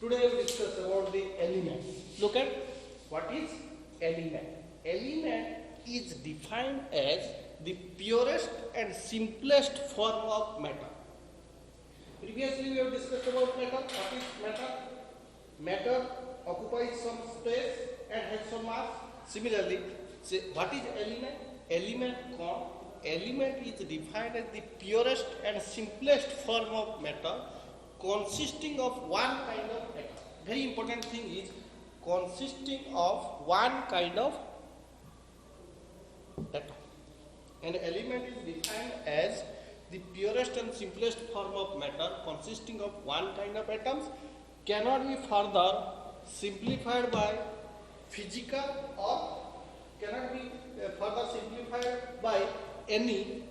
Today we will discuss about the element. Look at what is element. Element is defined as the purest and simplest form of matter. Previously we have discussed about matter. What is matter? Matter occupies some space and has some mass. Similarly, say what is element? Element is defined as the purest and simplest form of matter consisting of one kind of atom. Very important thing is consisting of one kind of atom. An element is defined as the purest and simplest form of matter consisting of one kind of atoms, cannot be further simplified by physical or cannot be further simplified by any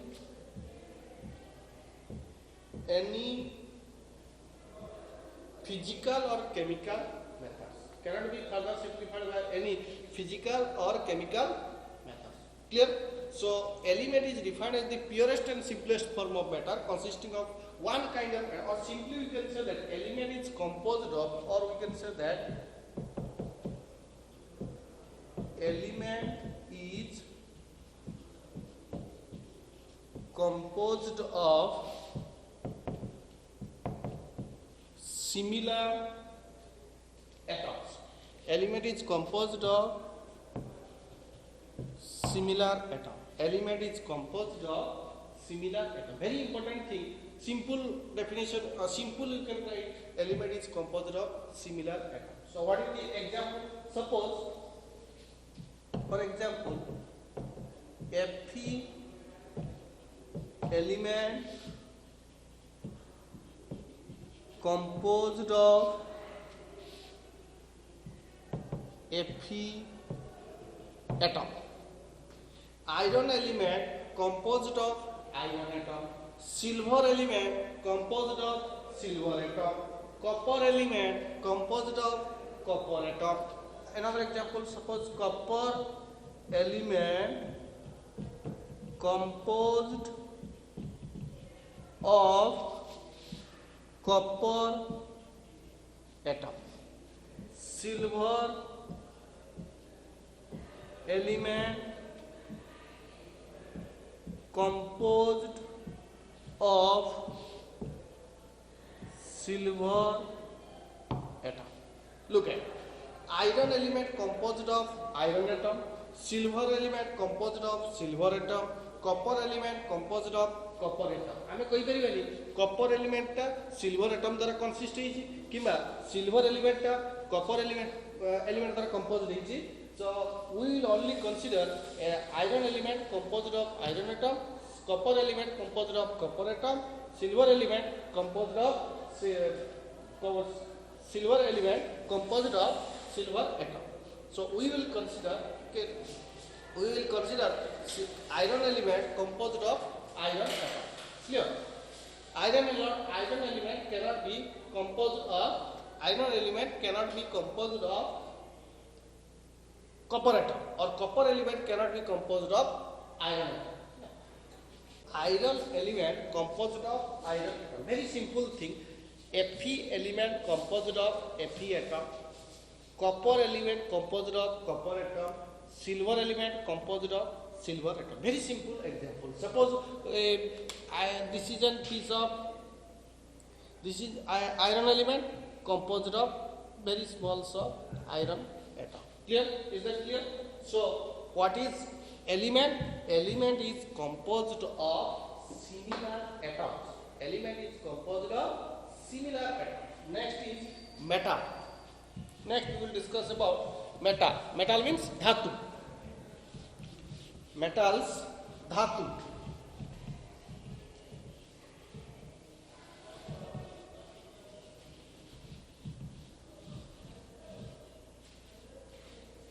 physical or chemical methods. Cannot be further simplified by any physical or chemical methods. Clear? So, element is defined as the purest and simplest form of matter consisting of one kind of, or simply we can say that element is composed of, or we can say that element is composed of similar atoms. Element is composed of similar atom. Element is composed of similar atom. Very important thing. Simple definition, simple you can write. Element is composed of similar atom. So what is the example? Suppose, for example, Fe element composed of Fe atom. Iron element composed of iron atom. Silver element composed of silver atom. Copper element composed of copper atom. Another example, suppose copper element composed of copper atom. Silver element composed of silver atom. Look at iron element composed of iron atom, silver element composed of silver atom, copper element composed of copper atom. आमे कहि परिबानी copper element टा silver atom द्वारा consist होइछि किबा silver element टा copper element द्वारा composed होइछि. So we will only consider iron element composed of iron atom, copper element composed of copper atom, silver element composed of silver element composed of silver atom. So we will consider iron element composed of iron atom. Clear? Iron element cannot be composed of copper atom, or copper element cannot be composed of iron atom. Iron element composed of iron atom. Very simple thing. Fe element composed of Fe atom. Copper element composed of copper atom. Silver element composed of silver atom. Very simple example. Suppose this is iron element composed of very small iron atom. Clear? Is that clear? So what is element? Element is composed of similar atoms. Element is composed of similar atoms. Next is metal. Next we will discuss about metal. Metal means dhatu. Metals, dhatu.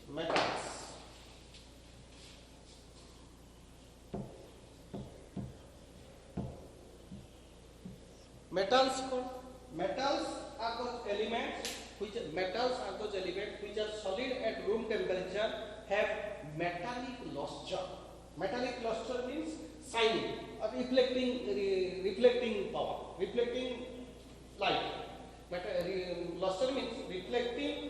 Metals. Metals are those elements which are solid at room temperature, have metallic luster. Metallic luster means shining or reflecting power, reflecting light. Luster means reflecting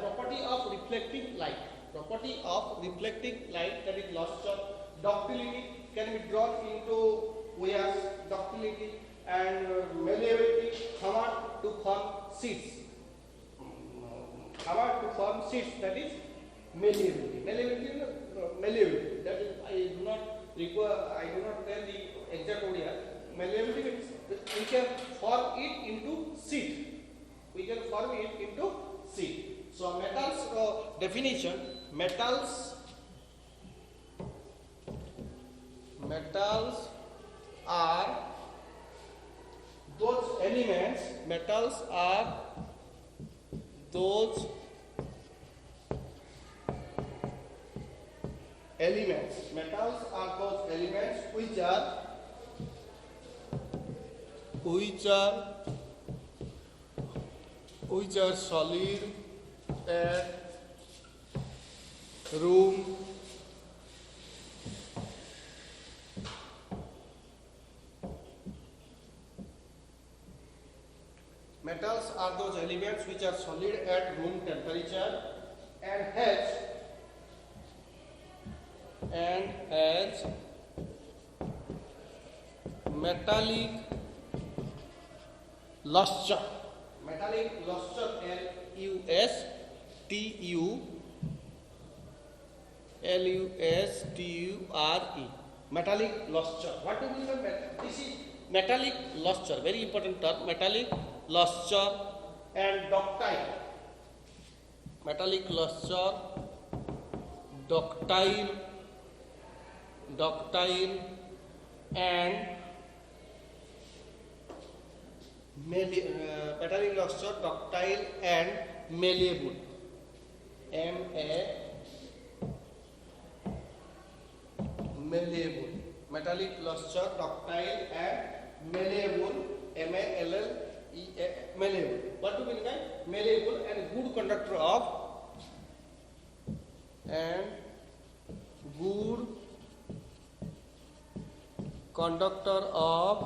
property of reflecting light. Property of reflecting light, that is luster. Ductility can be drawn into wires, ductility and malleability, hammer to form sheets. Hammer to form sheets, that is malleability. Malleability. That is, I do not tell the exact word here. Malleability means we can form it into sheet. We can form it into sheet. So metals definition: metals are those elements. Metals are those elements. Metals are those elements which are solid at room metals are those elements which are solid at room temperature and has metallic luster. Metallic luster, L-U-S-T-U-R-E. Metallic luster. What do you mean by metal? This is metallic luster. Very important term. Metallic luster and ductile. Metallic luster, ductile and metallic luster, ductile and malleable. Malleable. Metallic luster, ductile and malleable. Malleable. What do you mean by malleable? And good conductor of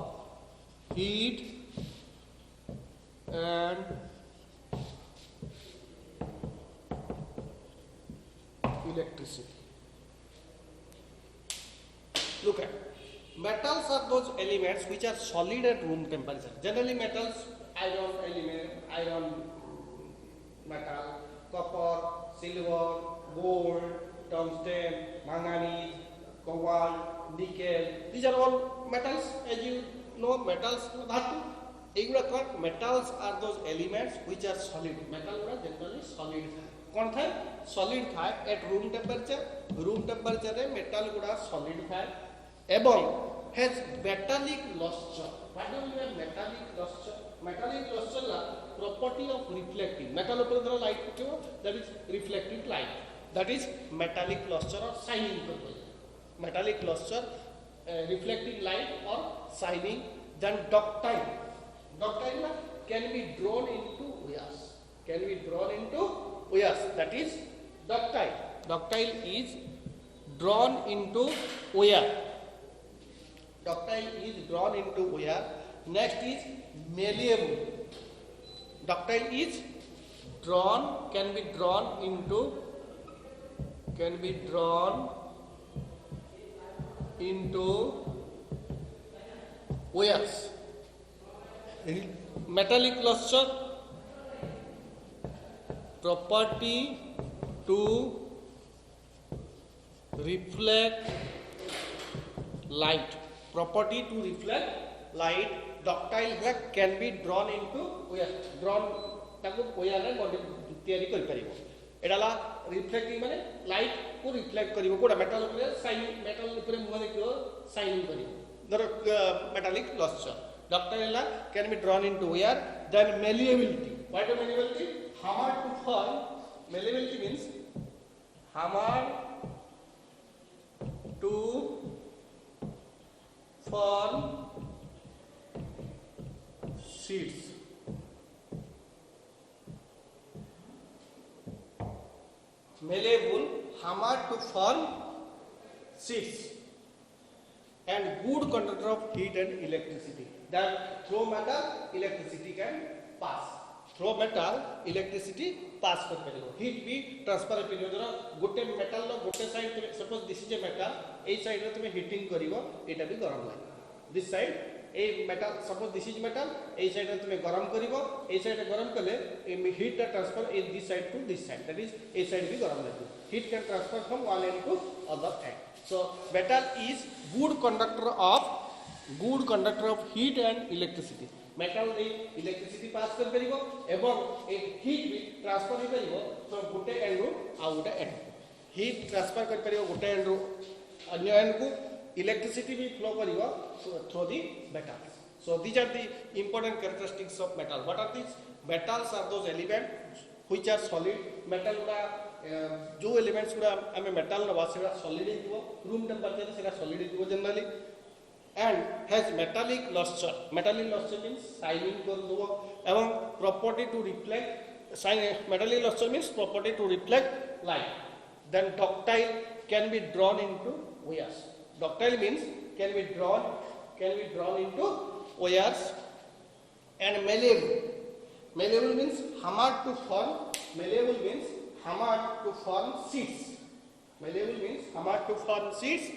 heat and electricity. Look at metals are those elements which are solid at room temperature. Generally metals, iron metal, copper, silver, gold, tungsten, manganese, cobalt, nickel. These are all metals. As you know, metals, dhatu. Metals are those elements which are solid. Metal generally solid. कौन था solid था at room temperature रे metal गुडा solid था एवं has metallic lustre. What do mean metallic lustre ला property of reflecting. Metal ऊपर जरा लाइट पकेबो, that is reflecting light, that is metallic lustre और शाइनिंग करबो. मेटालिक लस्टर रिफ्लेक्टिंग लाइट और shining. Then ductile can be drawn into wires. That is ductile. Ductile is drawn into wire. Next is malleable. Ductile is can be drawn into wires. Metallic luster, property to reflect light. Ductile can be drawn into wire. wire रे तैयारी कर परिबो. एडाला reflecting माने light को reflect करिवो. कोडा metal ऊपर metal ऊपर मुह देखियो शाइनिंग करिवो. धर metallic luster. Ductile can be drawn into wire. Then malleability. What is malleability? Hammer to form. Malleability means hammer to form sheets. Malleable, hammer to form sheets, and good conductor of heat and electricity. That through metal, electricity can pass. Through metal, electricity pass कर परियो. Heat भी transfer परियो. जरा गोटे metal लो गोटे side तुम्हें suppose this is a metal, A side रे तुम्हें heating करियो, एटा भी गरम लागे. This side A metal suppose this is metal, A side रे तुम्हें गरम करियो, ए side रे गरम कले ए heat टा transfer in this side to this side. That is A side भी गरम लागे. Heat can transfer from one end to other end. So metal is good conductor of heat and electricity. Metal रे electricity pass कर परियो एवं ए heat भी transfer ही परियो from गोटे end रो आ गोटे end. Heat transfer कर परियो गोटे end रो अन्य end को, electricity भी flow परियो through the metals. So these are the important characteristics of metal. What are these? Metals are those elements which are solid. Metal गुड़ा जो elements गुड़ा हमें metal ना वासे solid ही दिवो, room temperature से solid ही दिवो generally. And has metallic luster. Metallic luster means shining कर दो एवं property to reflect. Metallic luster means property to reflect light. Then ductile can be drawn into wires. Ductile means can be drawn into wires. And malleable. Malleable means hammered to form. Malleable means hammered to form sheets. Malleable means hammered to form sheets.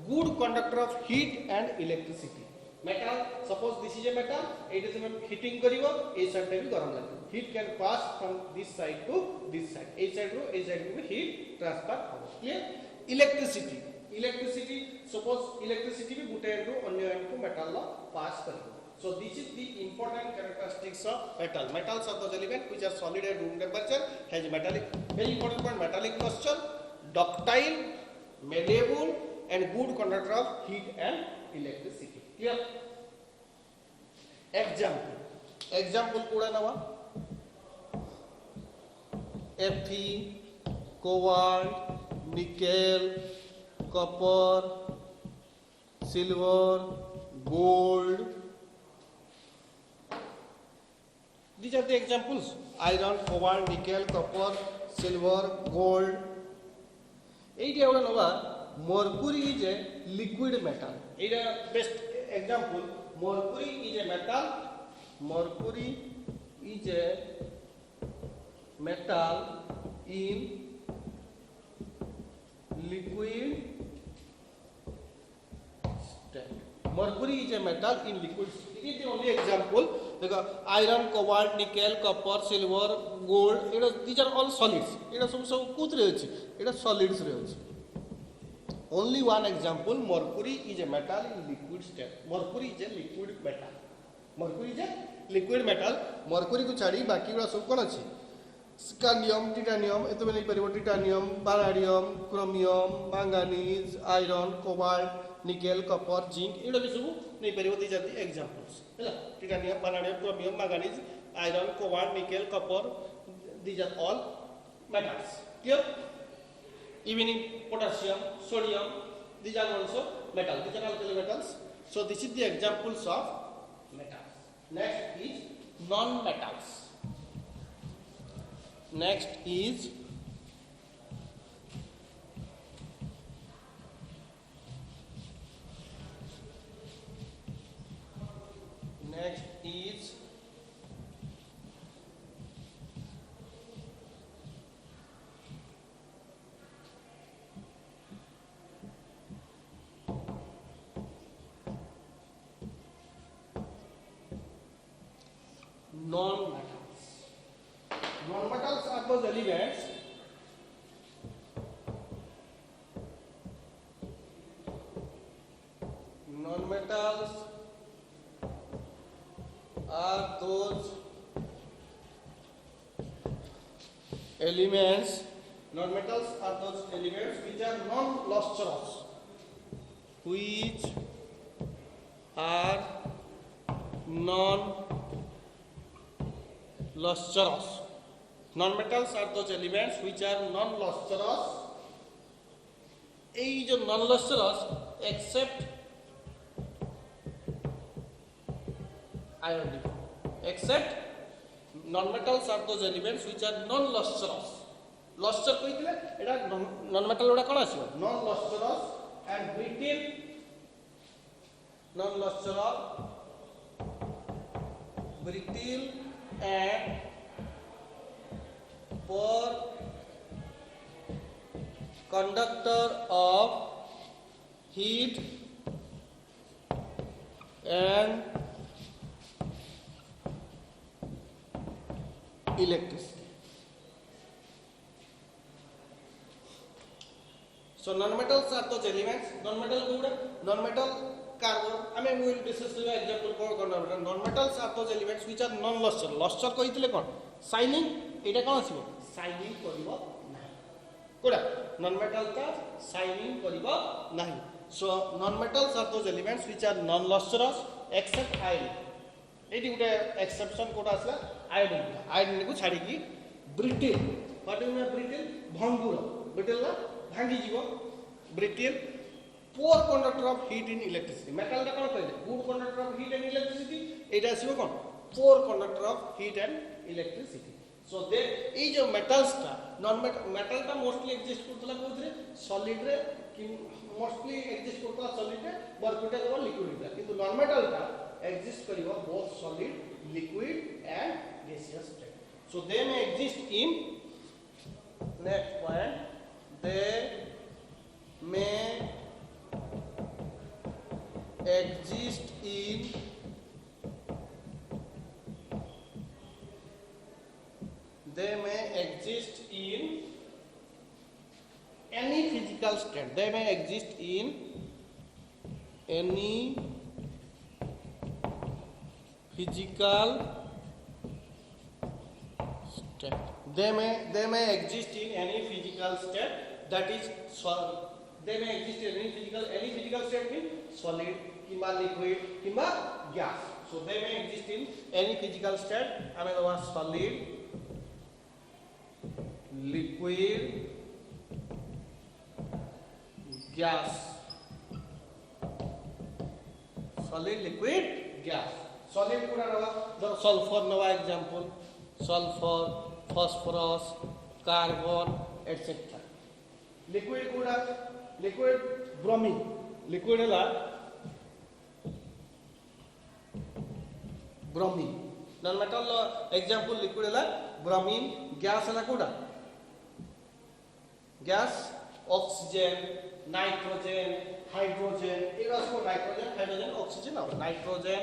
Good conductor of heat and electricity. Metal, suppose this is a metal, it is heating karibo, a side be garam lagbo. Heat can pass from this side to this side. A side will be heat transfer. Clear? Electricity. Electricity, suppose electricity be gute end to only end to metal la pass karibo. So this is the important characteristics of metal. Metals are those elements which are solid at room temperature, has metallic, very important point, metallic luster, ductile, malleable, and good conductor of heat and electricity. Clear? Example kuda nawa. Fe, cobalt, nickel, copper, silver, gold. These are the examples. Iron, cobalt, nickel, copper, silver, gold. Eight ever nawa. Mercury is a liquid metal. It is a best example. Mercury is a metal. Mercury is a metal in liquid state. Mercury is a metal in liquid state. It is the only example. Iron, cobalt, nickel, copper, silver, gold. These are all solids. It is some kutre. It is solids. Only one example, mercury is a metal in liquid state. Mercury is a liquid metal. Mercury is a liquid metal. Mercury को छाड़ी बाकी वाला सब कौन अच्छी? Scandium, titanium, ये तो मैंने परिवर्तित titanium, palladium, chromium, manganese, iron, cobalt, nickel, copper, zinc. ये लोग भी सब नहीं परिवर्तित जाती examples. है ना? Titanium, palladium, chromium, manganese, iron, cobalt, nickel, copper. These are all metals. Clear? Even in potassium, sodium, these are also metals. These are alkali metals. So this is the examples of metals. Next is non-metals. Next is non-metals. Non-metals are those elements non-metals are those elements which are non-lustrous, which are non-lustrous. Non-metals are those elements which are non-lustrous. A is non-lustrous except iron. Except non-metals are those elements which are non-lustrous. Luster कोई दिले एटा non-metal उड़ा कौन आसियो? Non-lustrous and brittle. Non-lustrous, brittle and per conductor of heat and electricity. So non-metals are those elements. Non-metal good, non-metal carbon. I mean, we will discuss the example for non-metal. Non-metals are those elements which are non-luster. Luster को इतने कौन? Shining. इटा कौन सी वो? Shining करिबो नहीं. कोड़ा? Non-metal का shining करिबो नहीं. So non-metals are those elements which are non-lustrous except iron. Eighty Gute exception कोड़ा असला iron. Iron को छाड़ी की brittle. What do you mean brittle? भंगुर. Brittle ना? भांगी जीवो brittle poor conductor of heat in electricity metal टा कोन कहले good conductor of heat and electricity एटा आसीबो कोन poor conductor of heat and electricity so they ई जो मेटल्स टा नॉन मेटल टा मोस्टली एग्जिस्ट करतला कोथरे सॉलिड रे कि मोस्टली एग्जिस्ट करतला सॉलिड रे बरकुटा को लिक्विड रे किंतु नॉन मेटल टा एग्जिस्ट करिवो both solid liquid and gaseous state so they may exist in next point they may exist in any physical state. They may exist in any physical state. They may exist in any physical state. That is solid. They may exist in any physical state means solid, kimba liquid, kimba gas. So they may exist in any physical state. I mean the word solid, liquid, gas. Solid, liquid, gas. Solid kuda nawa the sulfur nawa example. Sulfur, phosphorus, carbon, etc. Liquid kuda liquid bromine liquid la bromine non metal example liquid la bromine gas la kuda gas oxygen nitrogen hydrogen era so nitrogen hydrogen oxygen or nitrogen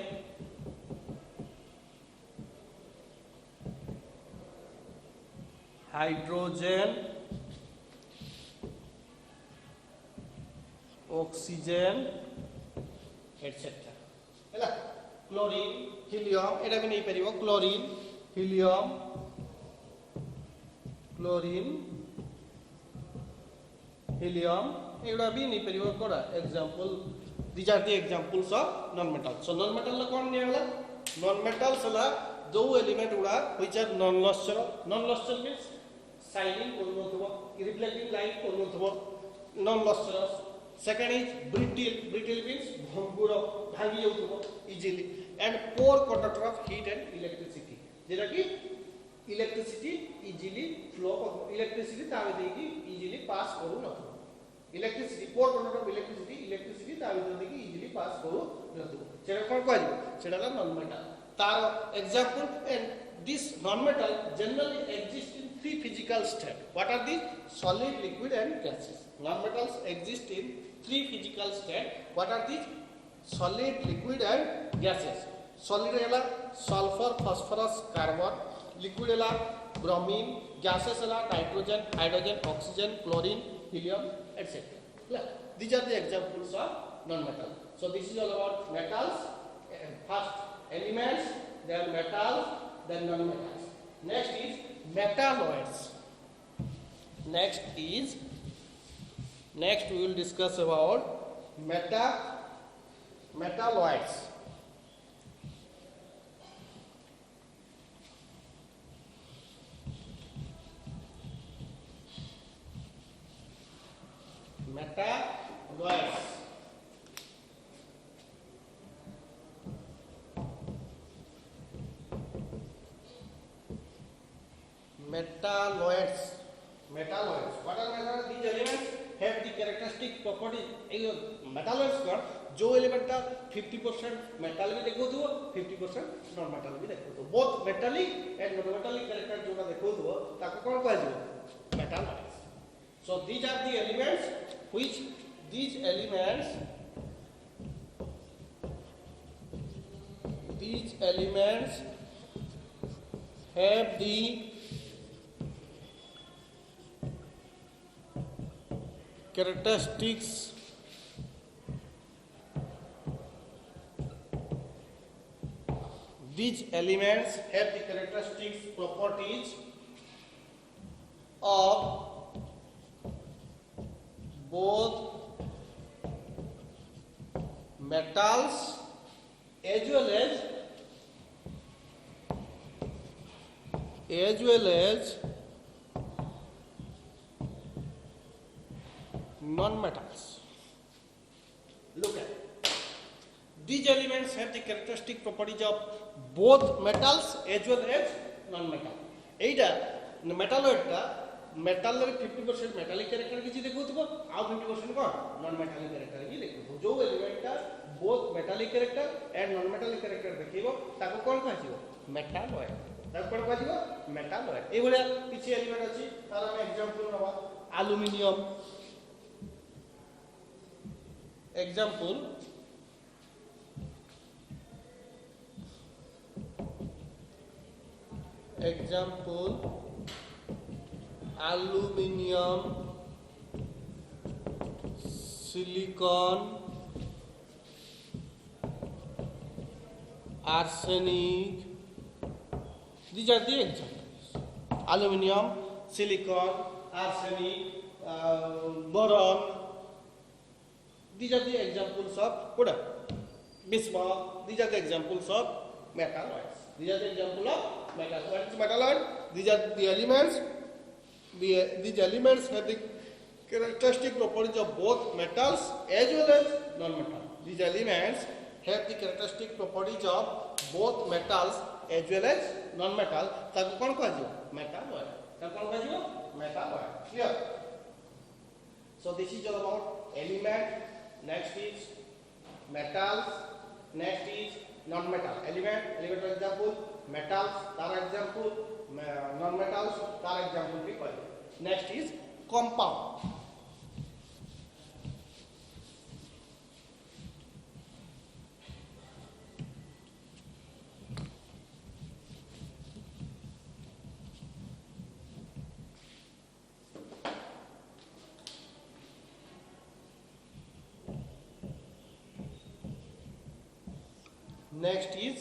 hydrogen oxygen etc. ହେଲା chlorine helium एटा भी नहीं परिबो chlorine helium एटा भी नहीं परिबो कोडा example these are the examples of non metal so non metal La cone नियला non metals ला दो element Uda which are non luster means shining कोनथबो reflecting light कोनथबो non lustrous second is brittle means bhangura bhangi jauthubo easily and poor conductor of heat and electricity jeta ki electricity easily flow electricity ta de ki easily pass karu na electricity poor conductor of electricity ta de ki easily pass karu na jeta kon kari jeta la non metal tar example and this non metal generally exist in three physical states what are these solid liquid and gases non-metals exist in three physical states. What are these? Solid, liquid, and gases. Solid है sulfur, phosphorus, carbon. Liquid है bromine. Gases है nitrogen, hydrogen, oxygen, chlorine, helium, etc. These are the examples of non-metal. So this is all about metals. First elements, then metals, then non-metals. Next is metalloids. Next we will discuss about metalloids. Metalloids. What are metalloids? These elements have the characteristic properties. Metalloids जो एलिमेंटा 50% metal भी देखो 50% non metal भी देखो both metallic and non metallic character जोटा देखो ताको कोन कहै जो metalloids so these are the elements which these elements have the characteristics properties of both metals as well as non-metals. Look at these elements have the characteristic properties of both metals as well as non-metal. Etah metalloid टा metal रे 50% metallic character किछि देखौतबो आ 50% कोन non metallic character भी देखौ जो element टा both metallic character and non metallic character देखिबो ताको कोन कहजिवो मेटालॉइड ताको कोन कहजिवो मेटालॉइड ए भलिया किछि एलिमेंट अछि तार हम एग्जांपल नबा aluminium example aluminium silicon arsenic these are the examples aluminium silicon arsenic boron. These are the examples of what? Bismuth. These are the examples of metalloids. These are the examples of metalloid. What is metalloid? These are the elements. These elements have the characteristic properties of both metals as well as non-metals. These elements have the characteristic properties of both metals as well as non-metal. ताको कौन कहजियो? Metalloid. ताको कौन कहजियो? Metalloid. Clear? So this is all about element. Next is metals. Next is non-metal. Element for example, metals, tar example, non-metals, tar example भी करें. Next is compound. Next is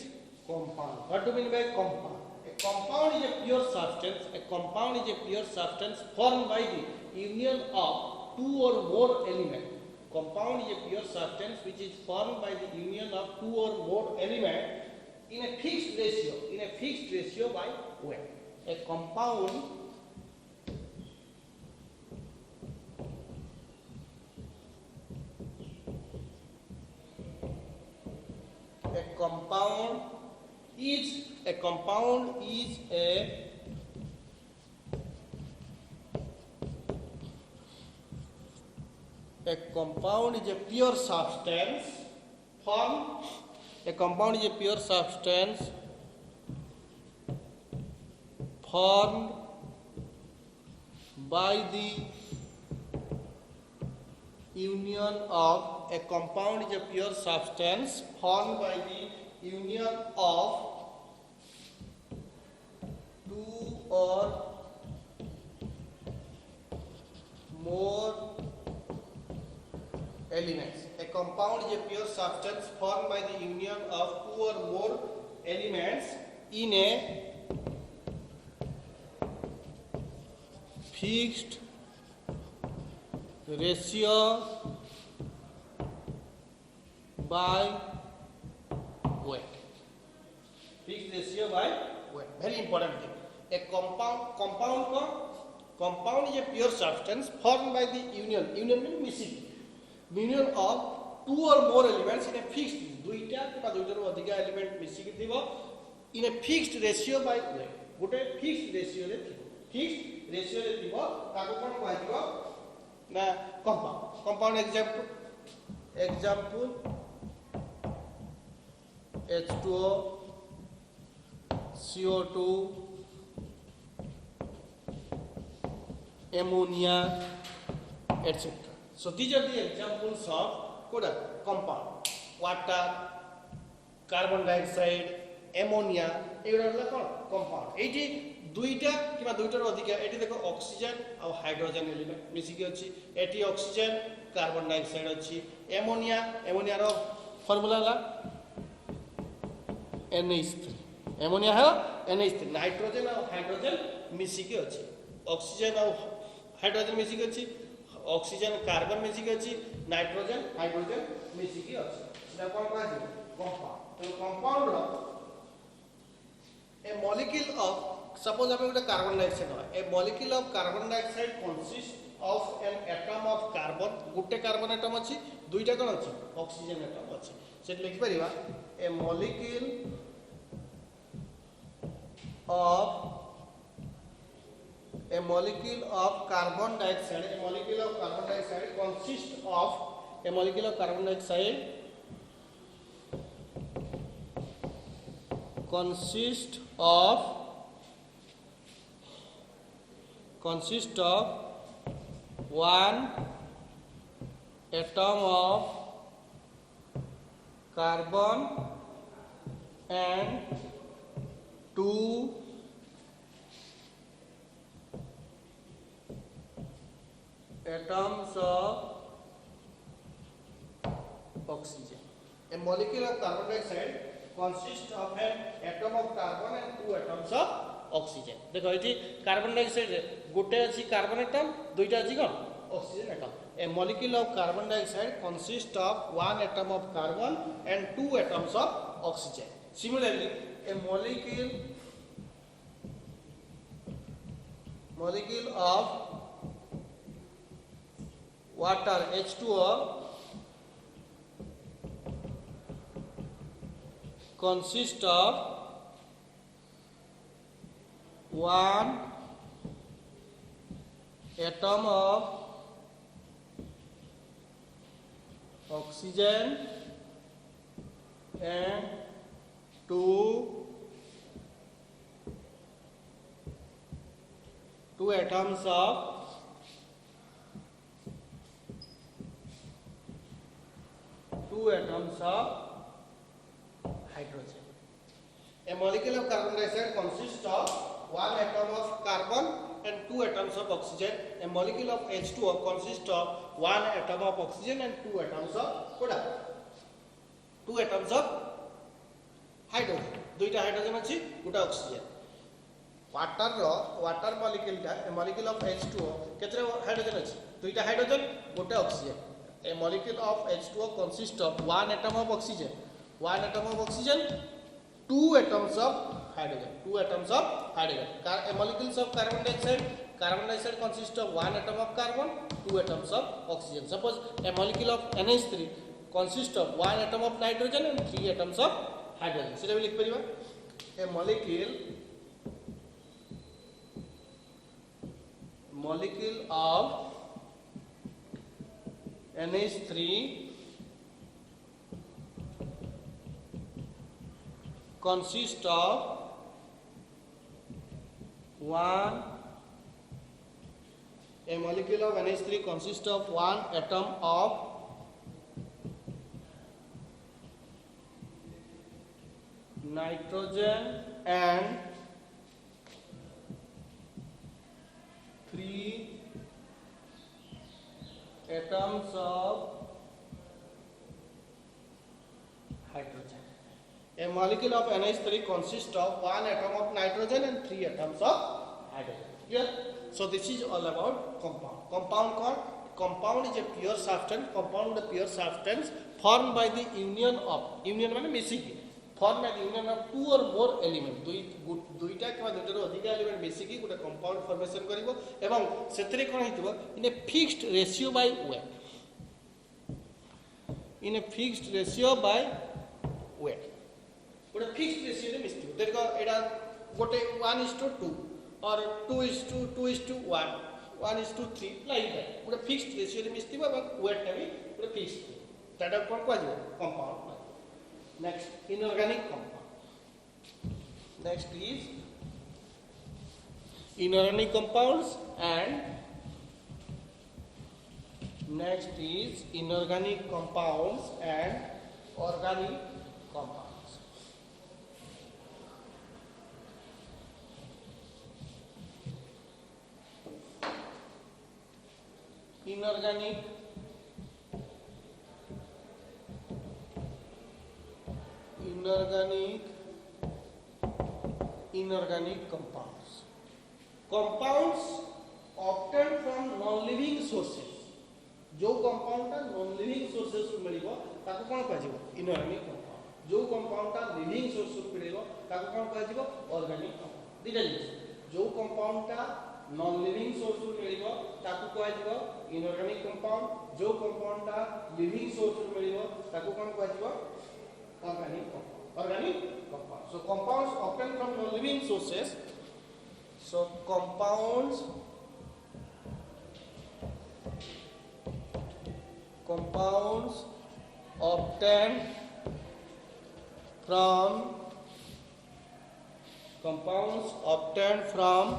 compound. What do you mean by compound? A compound is a pure substance. A compound is a pure substance formed by the union of two or more elements. Compound is a pure substance which is formed by the union of two or more elements in a fixed ratio. In a fixed ratio by weight. A compound is a pure substance formed. A compound is a pure substance formed by the union of two or more elements. A compound is a pure substance formed by the union of two or more elements in a fixed ratio by weight. Fixed ratio by weight. Very important thing. A compound is a pure substance formed by the union means missing. Union of two or more elements in a fixed दुईटा किबा दुईटार अधिक element मिसिक थिबो in a fixed ratio by weight. गोटे fixed ratio रे थिबो. Fixed ratio रे थिबो ताको कोन कहथिबो ना compound. Compound example H2O, CO2, ammonia, etc. So these are the examples of compound. Water, carbon dioxide, ammonia, এগুলো হলো কোন compound. এইটি দুইটা কিংবা দুইটার অধিক এটি দেখো অক্সিজেন আর হাইড্রোজেন এলিমেন্ট মিশিকি আছে এটি অক্সিজেন কার্বন ডাইঅক্সাইড আছে এমোনিয়ার ফর্মুলা হলা NH3 এমোনিয়া হলো NH3 নাইট্রোজেন আর হাইড্রোজেন মিশিকি আছে অক্সিজেন আর হাইড্রোজেন মিশিকি আছে অক্সিজেন কার্বন মিশিকি আছে নাইট্রোজেন হাইড্রোজেন মিশিকি আছে সেটা কোন কাজ কম্পাউন্ড তো compound a molecule of suppose আমি একটা কার্বন ডাইঅক্সাইড হয় a molecule of carbon dioxide consists of an atom of carbon গোটে কার্বন atom আছে দুইটা কোন আছে অক্সিজেন atom আছে সেটা লিখি পারিবা a molecule of carbon dioxide consists of a molecule of carbon dioxide consists of one atom of carbon and two atoms of oxygen. A molecule of carbon dioxide consists of an atom of carbon and two atoms of oxygen. देखो ये carbon dioxide गोटे अछि carbon atom दुईटा अछि कोन oxygen atom. A molecule of carbon dioxide consists of one atom of carbon and two atoms of oxygen. Similarly, a molecule of water H2O consists of one atom of oxygen and two atoms of hydrogen. A molecule of carbon dioxide consists of one atom of carbon and two atoms of oxygen. A molecule of H2O consists of one atom of oxygen and two atoms of hydrogen. দুইটা hydrogen আছে গোটা oxygen. water molecule টা a molecule of H2O কেতরে hydrogen আছে দুইটা hydrogen গোটা oxygen. A molecule of H2O consists of one atom of oxygen, two atoms of hydrogen. A molecules of carbon dioxide consists of one atom of carbon, two atoms of oxygen. Suppose a molecule of NH3 consists of one atom of nitrogen and three atoms of hydrogen. সেটা আমি লিখতে পারিবা a molecule of NH3 consists of a molecule of NH3 consists of one atom of nitrogen and three atoms of hydrogen. A molecule of NH3 consists of one atom of nitrogen and three atoms of hydrogen. Clear? So this is all about compound. Compound is a pure substance formed by the union মানে মিশিকি formed by the union of two or more element. দুইটা কিংবা দুইটার অধিক element মিশিকি গোটে compound formation করিব এবং সেতরে কোন হইতব in a fixed ratio by weight. গোটে ফিক্সড রেশিওরে মিশিব. দেখো এটা গোটে 1:2 or 2:1 1:3 লাইক দ্যাট গোটে ফিক্সড রেশিওরে মিশিব এবং ওয়েটটা বি গোটে ফিক্সড. তাটা কোন কোয়া যাব compound. Next, inorganic compound. Next is inorganic compounds and next is inorganic compounds and organic compounds. Inorganic compounds. Compounds obtained from non-living sources. जो कंपाउंड टा नॉन लिविंग सोर्सेस रु मिलिबो ताको कोन कहजिबो इनऑर्गेनिक कंपाउंड. जो कंपाउंड टा लिविंग सोर्स रु मिलिबो ताको कोन कहजिबो ऑर्गेनिक कंपाउंड. दिटा जिनिस जो कंपाउंड टा नॉन लिविंग सोर्स रु मिलिबो ताको कहजिबो इनऑर्गेनिक कंपाउंड. जो कंपाउंड टा लिविंग सोर्स रु मिलिबो ताको कोन कहजिबो organic compound. Organic compounds. So compounds obtained from non-living sources. So compounds obtained from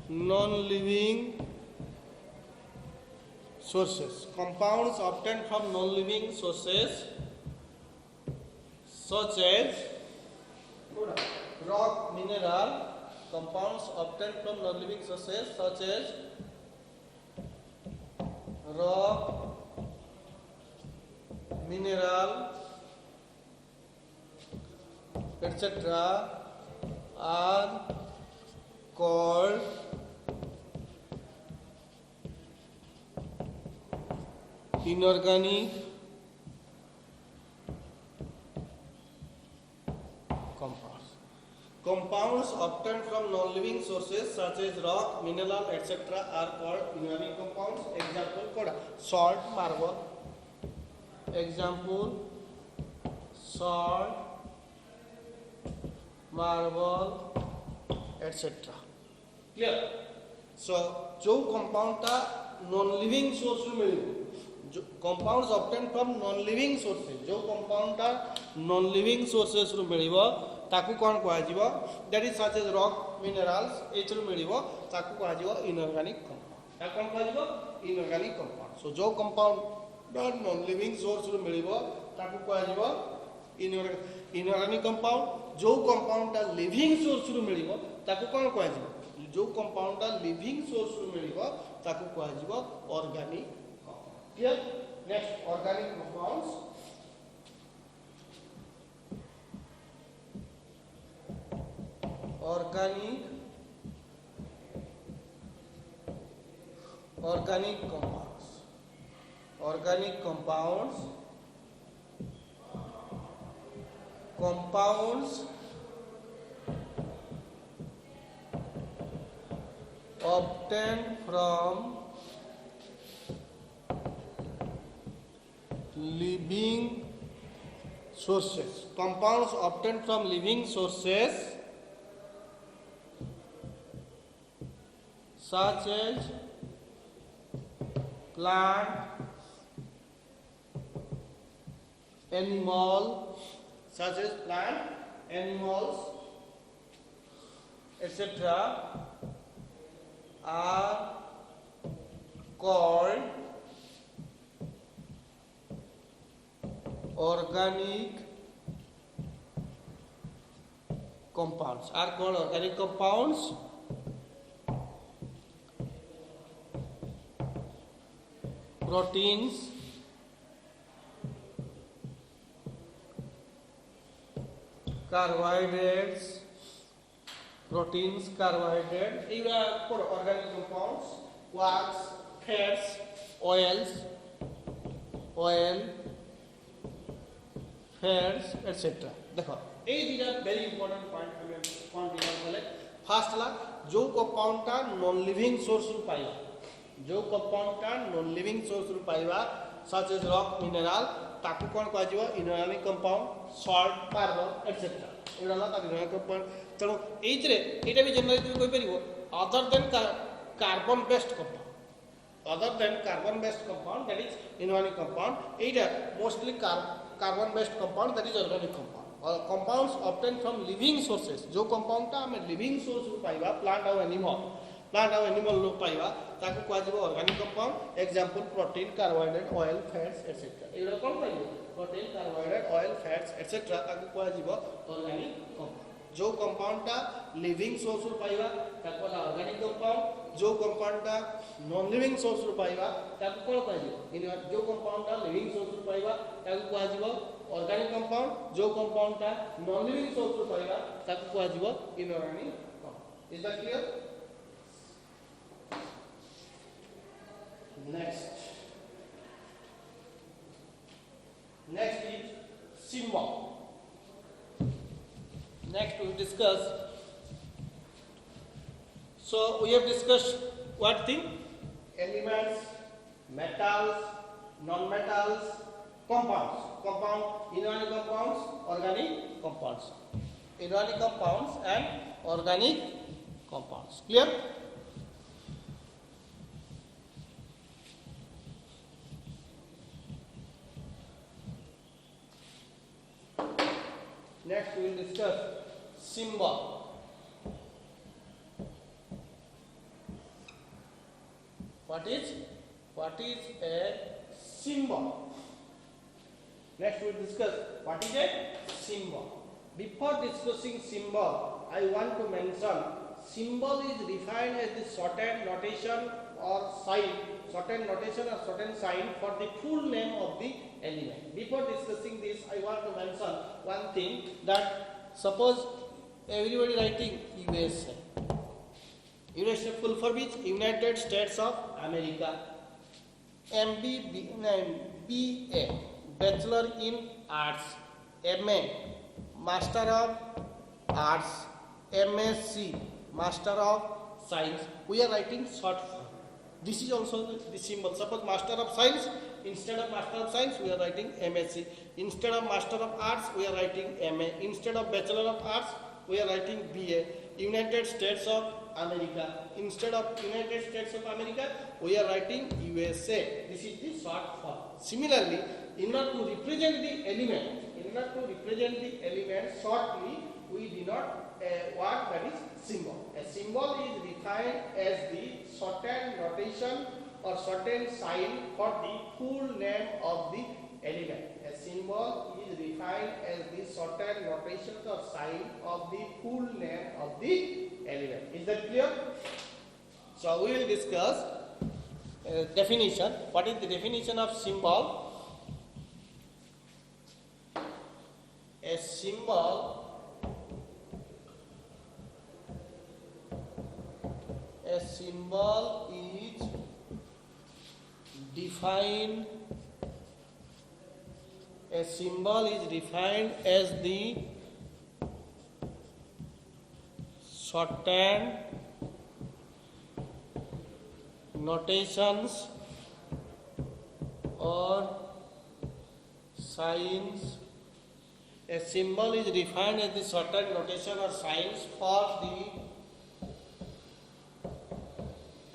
non-living sources. Compounds obtained from non-living sources such as rock, mineral. Compounds obtained from non-living sources such as rock, mineral, etc. are called inorganic compounds. Compounds obtained from non-living sources such as rock, mineral, etc. are called inorganic compounds. Example koda salt, marble. Example salt, marble, etc. Clear? So जो compound टा non-living source रु मिलिबो. जो compounds obtained from non-living sources. जो compound टा non-living sources रु मिलिबो ताकू कोन कहजिबो that is such as rock, minerals एचरु मिलिबो ताकू कहजिबो inorganic compound. ता कोन कहजिबो inorganic compound. So जो compound टा non-living source रु मिलिबो ताकू कहजिबो inorganic compound. जो compound टा living source रु मिलिबो ताकू कोन कहजिबो जो compound टा living source रु मिलिबो ताकू कहजिबो organic compound. Clear? Next, organic compounds. Organic compounds. Organic compounds. Compounds obtained from living sources. Compounds obtained from living sources such as plant, animal, such as plant, animals, etc. are called organic compounds. Are called organic compounds. Proteins, carbohydrates, these are organic compounds. Wax, fats, oils, fats, etc. देखो ये these are very important point हमें कौन define करें. First ला जो compound टा non living source रु पाइबा. जो कंपाउंड टा नॉन लिविंग सोर्स रु पाइबा सच एज रॉक, मिनरल ताकू कोन कहजिबो inorganic compound. Salt, marble, etcetera एडा ला ता इनऑर्गेनिक कंपाउंड. तनो एइतरे एटा भी जनरली तुम कहि परिबो other than carbon based compound. other than carbon based compound, that is inorganic compound. It mostly carbon based compound, that is organic compound. Compounds obtained from living sources. जो compound टा हमें living source रू पाइबा, plant और animal रू पाइबा, ताकि कुआ जीवो organic compound. Example protein, carbohydrate, oil, fats, etc. ये लोग कौन पाइबो? Protein, carbohydrate, oil, fats, etc. ताकि कुआ जीवो organic compound. जो कंपाउंड टा लिविंग सोर्स रू पाइबा ताको वाला ऑर्गेनिक कंपाउंड. जो कंपाउंड टा नॉन लिविंग सोर्स रू पाइबा ताको कोन कहजिबो? जो कंपाउंड टा लिविंग सोर्स रू पाइबा ताको कहजिबो ऑर्गेनिक कंपाउंड. जो कंपाउंड टा नॉन लिविंग सोर्स रू पाइबा ताको कहजिबो inorganic compound. Is that clear? Next is symbol. Next we will discuss. So we have discussed what thing? Elements, metals, non-metals, compounds. Inorganic compounds, organic compounds. Inorganic compounds and organic compounds. Clear? Next we will discuss symbol. What is a symbol? Next we will discuss what is a symbol. Before discussing symbol, I want to mention symbol is defined as the shorthand notation or shorthand sign for the full name of the element. Before discussing this, I want to mention one thing, that suppose everybody writing USA. USA full form is United States of America. BA, Bachelor in Arts. MA, Master of Arts. MSc, Master of Science. We are writing short form. This is also the symbol. Suppose Master of Science, instead of Master of Science, we are writing MSc. Instead of Master of Arts, we are writing MA. Instead of Bachelor of Arts, we are writing BA. United States of America. Instead of United States of America, we are writing USA. This is the short form. Similarly, in order to represent the element shortly, we denote a word, that is symbol. A symbol is defined as the shorthand notation or shorthand sign for the full name of the element. A symbol is defined as the shorthand notation or sign of the full name of the element. Is that clear? So we will discuss definition. What is the definition of symbol? A symbol is defined as the shorthand notations or signs. A symbol is defined as the shorthand notation or signs for the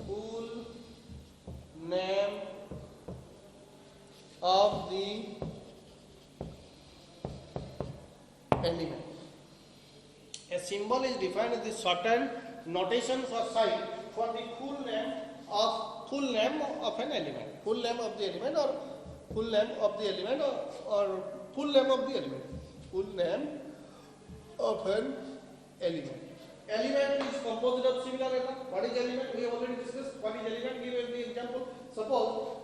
full name of the element. A symbol is defined as the shorthand notations or sign for the full name of an element. Full name of the element or full name of the element or full name of the element. Full name of an element. Element is composed of similar atoms. What is element? We have already discussed. What is element? Give us the example. Suppose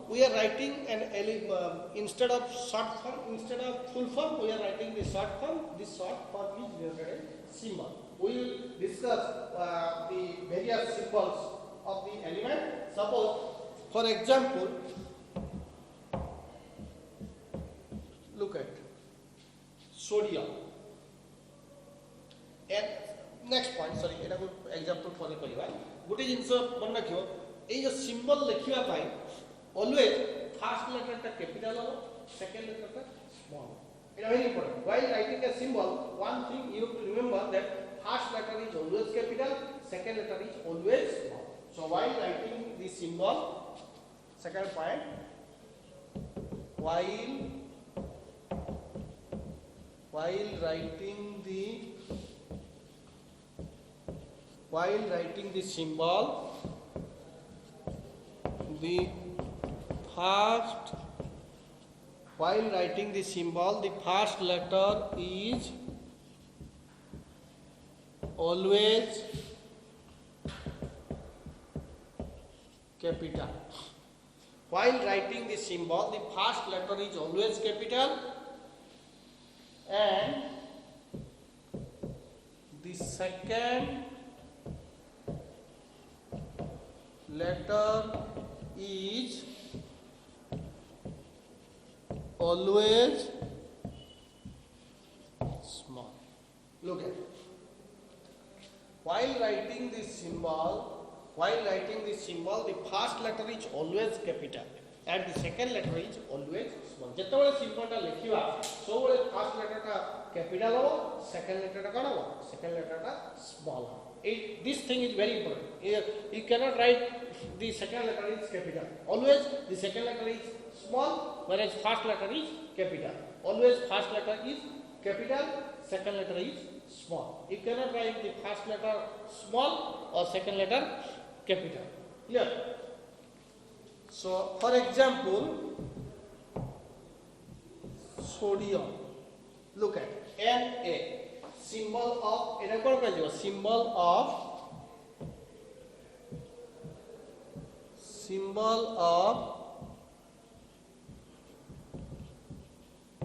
we are writing an element instead of short form, instead of full form, we are writing the short form. This short form is denoted as symbol. We will discuss the various symbols of the element. Suppose, for example, look at sodium. And next point, sorry, example for the गोटे जिनस मन रख ये symbol लिखा always first letter टा capital हो second letter टा small it very important while writing a symbol one thing you have to remember that first letter is always capital second letter is always small so while writing the symbol, second point, while writing the symbol, the first letter is always capital. While writing the symbol, the first letter is always capital, and the second letter is always small. Look at it. While writing this symbol, the first letter is always capital and the second letter is always small. जेतबेले symbol टा लिखिबा सब बेले first letter टा capital हो, second letter टा कोन हो, second letter टा small हो. This thing is very important. You cannot write the second letter is capital. Always the second letter is small, whereas first letter is capital. Always first letter is capital, second letter is small. You cannot write the first letter small or second letter capital. Clear? So, for example, sodium. Look at Na. Symbol of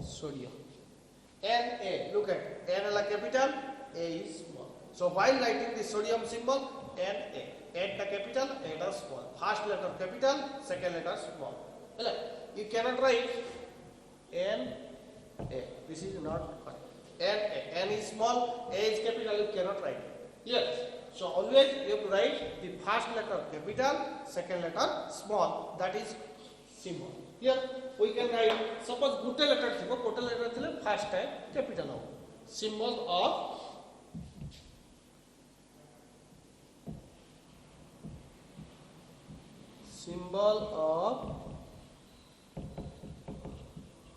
sodium. Na. Look at N is capital, A is small. So while writing the sodium symbol, Na. N is capital, A is small. First letter capital, second letter small. You cannot write Na. This is not correct. N is small, A is capital, you cannot write. Yes. So always you have to write the first letter capital, second letter small. That is symbol. Here we can write, suppose good letter thile first time capital ho. Symbol of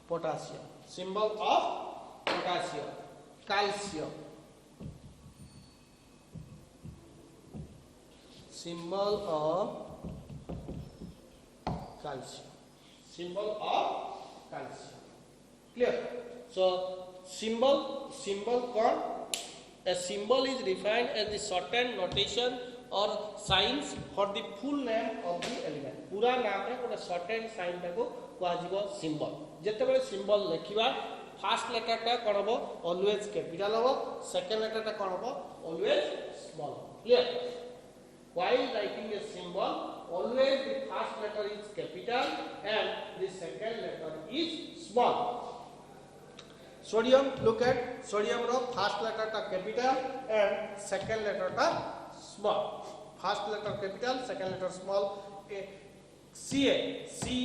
potassium. Symbol of potassium. Calcium. Symbol of calcium. Symbol of calcium. Clear? So symbol called, a symbol is defined as the shortened notation or signs for the full name of the element. पूरा नाम रे कोन shortened sign टाको कुआजिबो symbol. जेतेबेले symbol लिखिबा first letter टा कोन हो always capital हो, second letter टा कोन हो always small. Clear? While writing a symbol, always the first letter is capital and the second letter is small. Sodium, look at sodium ro first letter ta capital and second letter ta small. First letter capital, second letter small. Ca, C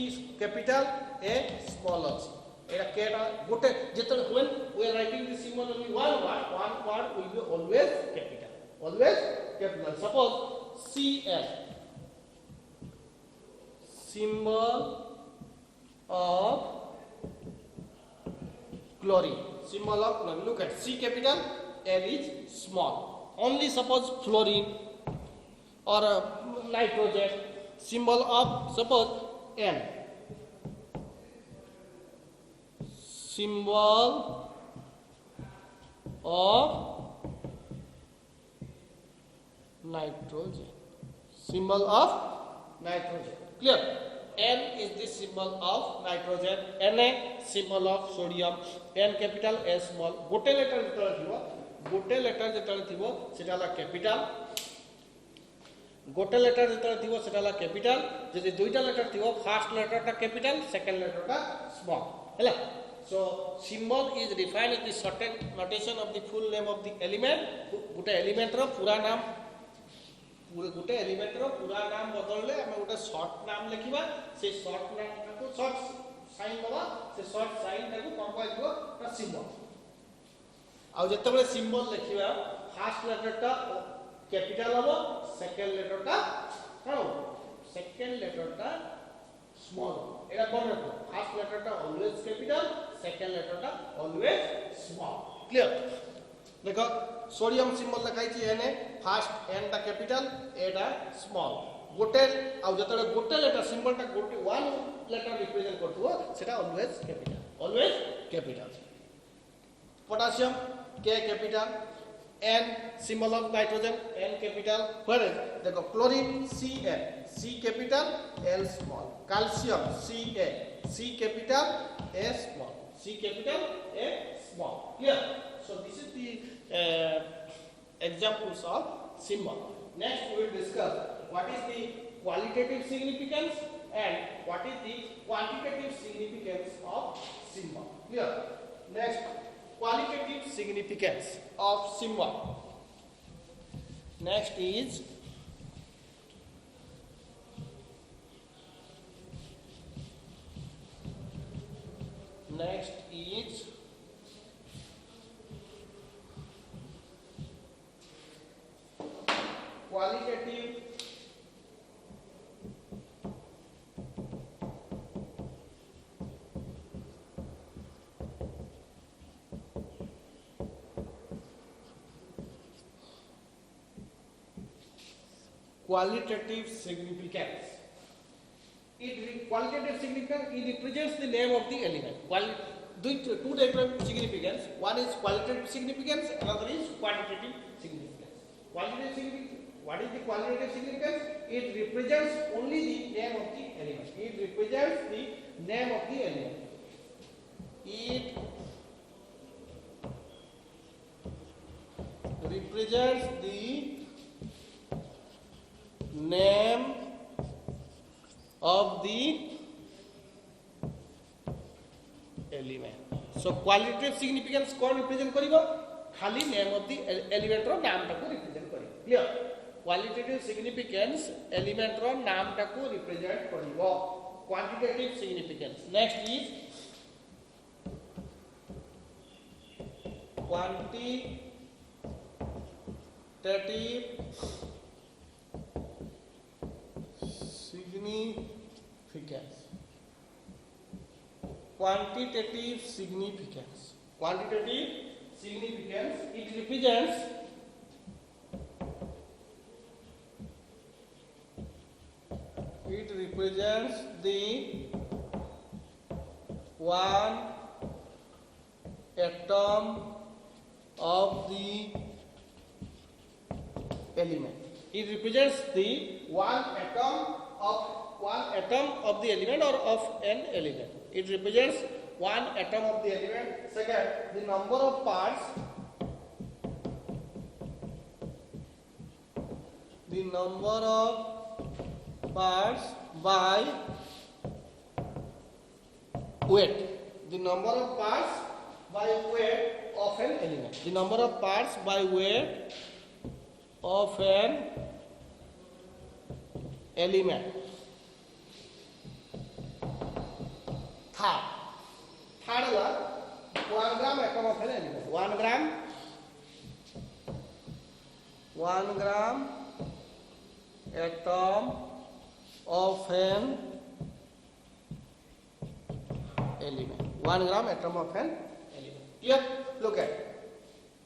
is capital, A small also. Era keta gote jetale when we are writing the symbol only one word will be always capital. Always capital. Suppose Cl, symbol of chlorine. Symbol of chlorine. Look at C capital, L is small. Only suppose fluorine or nitrogen. Symbol of suppose N. Symbol of nitrogen. Symbol of nitrogen. Clear? N is the symbol of nitrogen. Na symbol of sodium. N capital, A small. Gote letter jetale thibo seta la capital. Gote letter jetale thibo seta la capital. Jodi duita letter thibo first letter ta capital, second letter ta small. Hela? So symbol is defined as the shortened notation of the full name of the element. Gote element ro pura naam गोटे element रो पूरा नाम बदलले हम गोटे short नाम लिखिबा से short नाम को शॉर्ट साइन दबा से शॉर्ट साइन ताको कंपाइल को सिंबल आ जतबे सिंबल लिखिबा फर्स्ट लेटर टा कैपिटल हबो सेकंड लेटर टा हां सेकेंड लेटरटा स्मॉल एटा कोन रखो फर्स्ट लेटरटा ऑलवेज कैपिटल सेकेंड लेटरटा ऑलवेज स्मॉल क्लियर देखो सोडियम सिंबल लिखाई छी एने फर्स्ट एन टा कैपिटल एटा स्मॉल गोटे आ जतले गोटे लेटर सिंबल टा गोटे वन लेटर रिप्रेजेंट करथुओ सेटा ऑलवेज कैपिटल पोटेशियम के capital N symbol of nitrogen N capital whereas देखो chlorine CN C capital L small calcium Ca C capital A small C capital A small clear so this is the examples of symbol next we will discuss what is the qualitative significance and what is the quantitative significance of symbol clear next qualitative significance of symbol next is qualitative qualitative significance qualitative significance it represents the name of the element two types of significance one is qualitative significance another is quantitative significance qualitative significance what is the qualitative significance it represents only the name of the element it represents the name of the element it represents the name of the element so qualitative significance कौन represent करिवो खाली name of the element रो नाम टाको represent करिवो clear qualitative significance element रो नाम टाको represent करिवो quantitative significance next is quantitative significance quantitative significance it represents the one atom of the element it represents the one atom of the element or of an element it represents one atom of the element second the number of parts by weight the number of parts by weight of an element the number of parts by weight of an element third one 1 gram atom of an element 1 gram atom of an element 1 gram atom of an element clear look at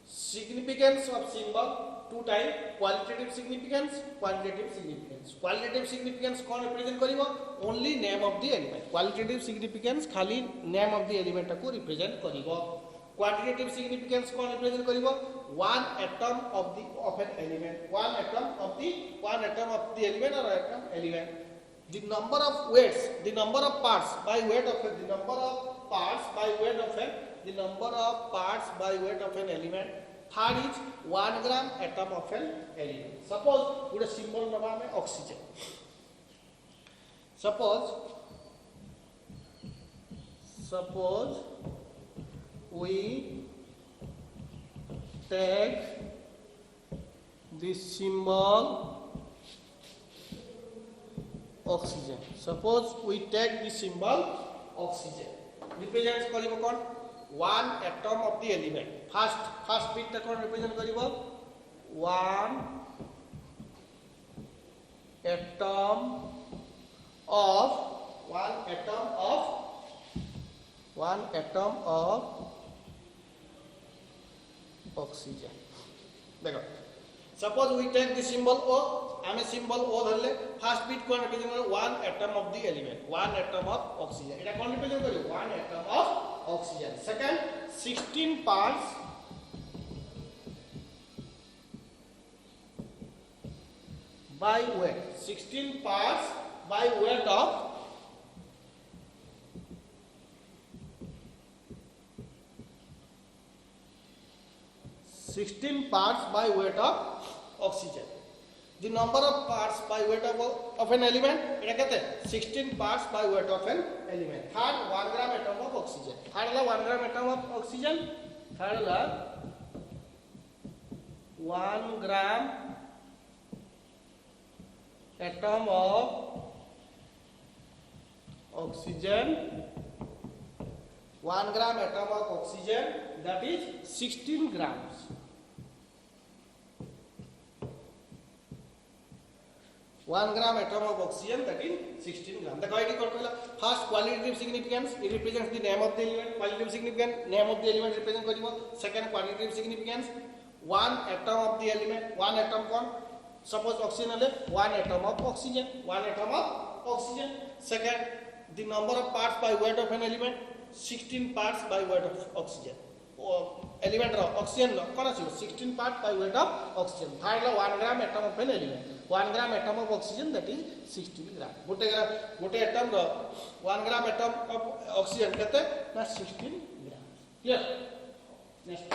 significance of symbol two type qualitative significance quantitative significance qualitative significance कौन represent करिवो only name of the element qualitative significance खाली name of the element को represent करिवो quantitative significance कौन represent करिवो one atom of an element one atom of the element or atom element the number of weights the number of parts by weight of the number of parts by weight of an element third is 1 gram atom of an element suppose गोटे symbol नबा में oxygen suppose we take the symbol oxygen suppose we take the symbol oxygen represents करिवो cone one atom of the element first bit ta kon represent karibo one atom of one atom of oxygen. देखो suppose we take the symbol O, आमे symbol O धरले first bit कौन represent करे one atom of the element, one atom of oxygen. इटा कौन represent करे one atom of oxygen. Second 16 parts by weight, 16 parts by weight of 16 parts by weight of oxygen. The number of parts by weight of an element, এটা কত 16 parts by weight of an element. Third 1 gram atom of oxygen. Third la 1 gram atom of oxygen. Third la 1 gram atom of oxygen. 1 gram atom of oxygen, that is 16 grams. 1 gram atom of oxygen, that is 16 grams. The quality control, first qualitative significance, it represents the name of the element. Qualitative significance, name of the element represent karibo. Second quantitative significance, 1 atom of the element, 1 atom kon, suppose oxygen hole 1 atom of oxygen, 1 atom of oxygen. Second, the number of parts by weight of an element, 16 parts by weight of oxygen. Element of oxygen kon asibo 16 parts by weight of oxygen. Third la 1 gram atom of an element, 1 gram atom of oxygen, that is 16 gram. Gote atom ro 1 gram atom of oxygen kete na 16 gram. Clear? Next.